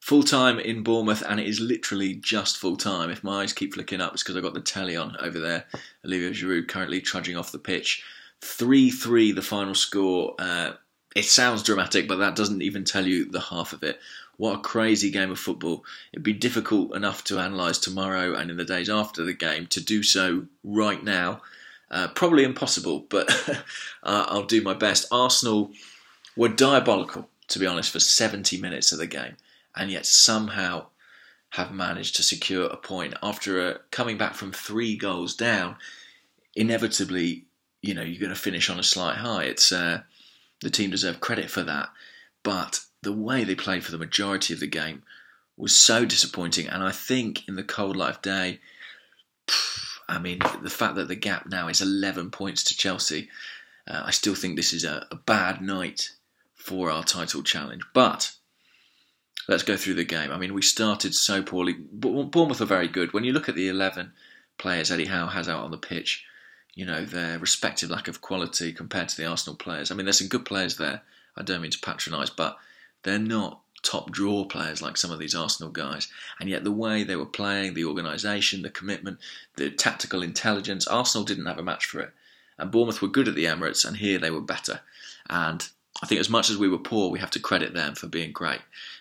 Full time in Bournemouth, and it is literally just full time. If my eyes keep flicking up, it's because I've got the telly on over there. Olivier Giroud currently trudging off the pitch. 3-3 the final score. It sounds dramatic, but that doesn't even tell you the half of it. What a crazy game of football. It'd be difficult enough to analyse tomorrow and in the days after the game. To do so right now, probably impossible, but I'll do my best. Arsenal were diabolical, to be honest, for 70 minutes of the game, and yet somehow have managed to secure a point. After coming back from 3 goals down, inevitably, you're going to finish on a slight high. It's the team deserve credit for that, but the way they played for the majority of the game was so disappointing. And I think in the cold light of day, the fact that the gap now is 11 points to Chelsea, I still think this is a bad night for our title challenge. But let's go through the game. We started so poorly. Bournemouth are very good. When you look at the 11 players Eddie Howe has out on the pitch, their respective lack of quality compared to the Arsenal players. There's some good players there. I don't mean to patronise, but they're not top draw players like some of these Arsenal guys. And yet the way they were playing, the organisation, the commitment, the tactical intelligence, Arsenal didn't have a match for it. And Bournemouth were good at the Emirates, and here they were better. And I think as much as we were poor, we have to credit them for being great.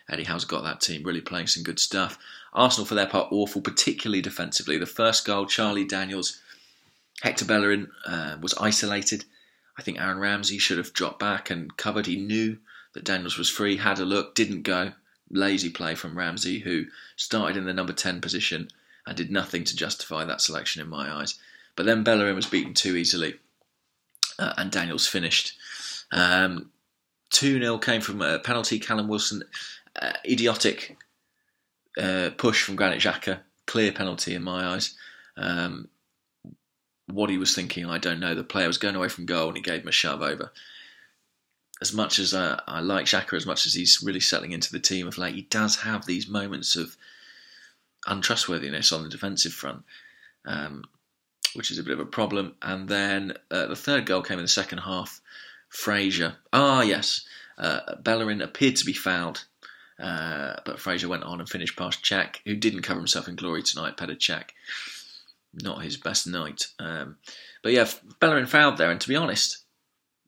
Eddie Howe's got that team really playing some good stuff. Arsenal, for their part, awful, particularly defensively. The first goal, Charlie Daniels, Hector Bellerin was isolated. I think Aaron Ramsey should have dropped back and covered. He knew that Daniels was free, had a look, didn't go. Lazy play from Ramsey, who started in the number 10 position and did nothing to justify that selection in my eyes. But then Bellerin was beaten too easily, and Daniels finished. 2-0 came from a penalty. Callum Wilson, idiotic push from Granit Xhaka, clear penalty in my eyes. What he was thinking, I don't know. The player was going away from goal and he gave him a shove over. As much as I like Xhaka, as much as he's really settling into the team of late, he does have these moments of untrustworthiness on the defensive front, which is a bit of a problem. And then the third goal came in the second half. Fraser. Bellerin appeared to be fouled, but Fraser went on and finished past Cech, who didn't cover himself in glory tonight. Petr Cech, not his best night. But yeah, Bellerin fouled there, and to be honest,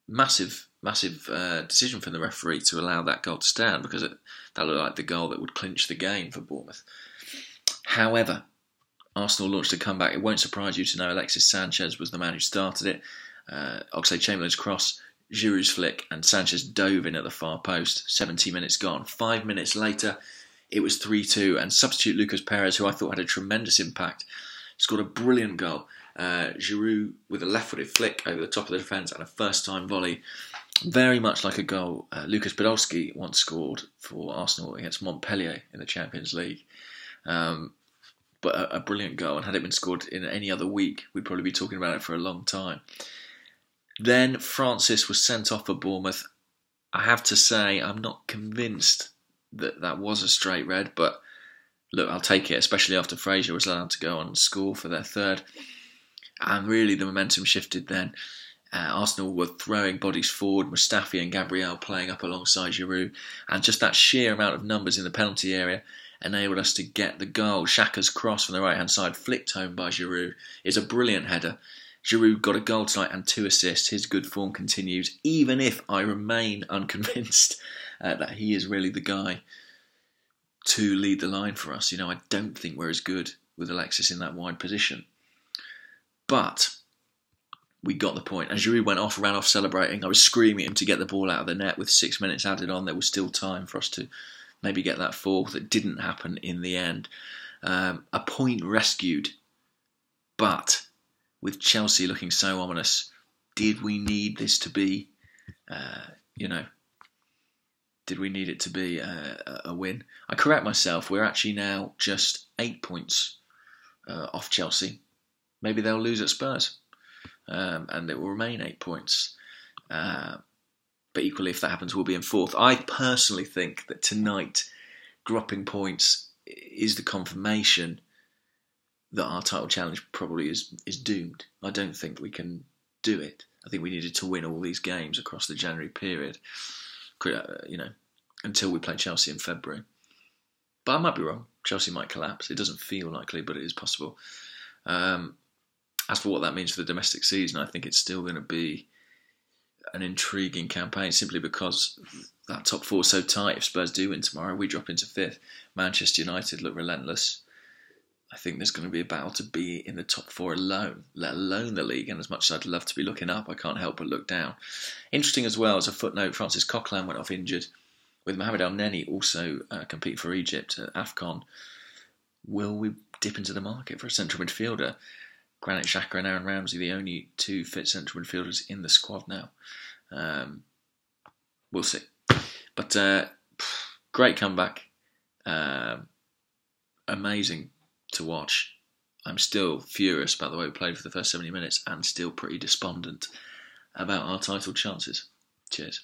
massive decision from the referee to allow that goal to stand, because that looked like the goal that would clinch the game for Bournemouth. However, Arsenal launched a comeback. It won't surprise you to know Alexis Sanchez was the man who started it. Oxlade-Chamberlain's cross, Giroud's flick, and Sanchez dove in at the far post. 70 minutes gone. 5 minutes later, it was 3-2, and substitute Lucas Perez, who I thought had a tremendous impact, scored a brilliant goal. Giroud with a left-footed flick over the top of the defence and a first-time volley. Very much like a goal Lucas Podolski once scored for Arsenal against Montpellier in the Champions League. But a brilliant goal, and had it been scored in any other week, we'd probably be talking about it for a long time. Then Francis was sent off for Bournemouth. I have to say, I'm not convinced that was a straight red, but look, I'll take it, especially after Fraser was allowed to go on and score for their third. And really the momentum shifted then. Arsenal were throwing bodies forward, Mustafi and Gabriel playing up alongside Giroud, and just that sheer amount of numbers in the penalty area enabled us to get the goal. Xhaka's cross from the right-hand side, flicked home by Giroud, is a brilliant header. Giroud got a goal tonight and 2 assists. His good form continues, even if I remain unconvinced that he is really the guy to lead the line for us. I don't think we're as good with Alexis in that wide position. But we got the point. And Giroud ran off celebrating. I was screaming at him to get the ball out of the net with 6 minutes added on. There was still time for us to maybe get that fourth. It didn't happen in the end. A point rescued. But with Chelsea looking so ominous, did we need this to be, did we need it to be a win? I correct myself. We're actually now just 8 points off Chelsea. Maybe they'll lose at Spurs, and it will remain 8 points. But equally, if that happens, we'll be in fourth. I personally think that tonight, dropping points is the confirmation that our title challenge probably is doomed. I don't think we can do it. I think we needed to win all these games across the January period, until we play Chelsea in February. But I might be wrong. Chelsea might collapse. It doesn't feel likely, but it is possible. As for what that means for the domestic season, I think it's still going to be an intriguing campaign simply because that top four is so tight. If Spurs do win tomorrow, we drop into fifth. Manchester United look relentless. I think there's going to be a battle to be in the top four alone, let alone the league. And as much as I'd love to be looking up, I can't help but look down. Interesting as well, as a footnote, Francis Coquelin went off injured, with Mohamed El Neni also competing for Egypt at AFCON. Will we dip into the market for a central midfielder? Granit Xhaka and Aaron Ramsey, the only two fit central midfielders in the squad now. We'll see. But great comeback. Amazing to watch. I'm still furious about the way we played for the first 70 minutes and still pretty despondent about our title chances. Cheers.